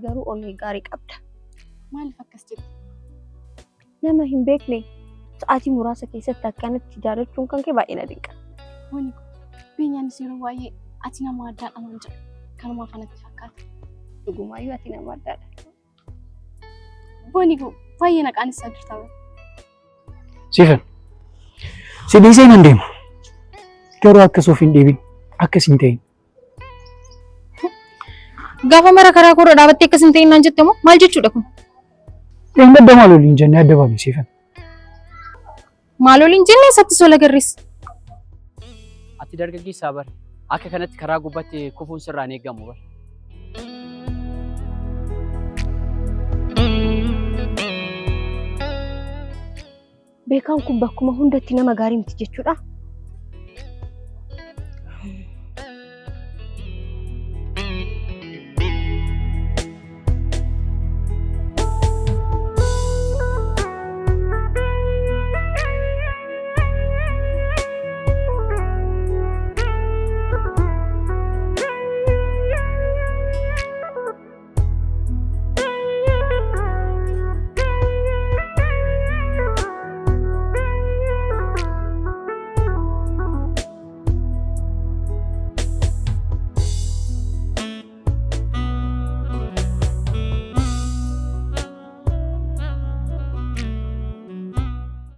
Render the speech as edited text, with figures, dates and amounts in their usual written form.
garuu onnee gaarii qabda. Maaliif akkas jettu? Nama hin beekne sa'aatii muraasa keessatti akkanatti jaalachuun kan kee baay'ee na dinqa. Booni beenyaanis yeroo baay'ee ati nama addaadha waan jedhu kanuma kanatti fakkaata. Dhugumaayyuu ati nama addaadha. Booni baay'ee naqaan isaa jirta. Siifan si dhiisee nan deema garuu akkas of hin dhiibin akkas hin ta'in. Gaafa mara karaa koo dhaabattee akkas hin ta'in naan jette moo maal jechuudha kun? Dheengadda maal waliin jennee adda baane Siifan. Maal waliin jennee isatti sola garris. Ati dargaggeessaa bar akka kanatti karaa gubbaatti kufuun sirraan eegamu bar. Beekaan kun bakkuma hundatti nama gaarii miti jechuudha.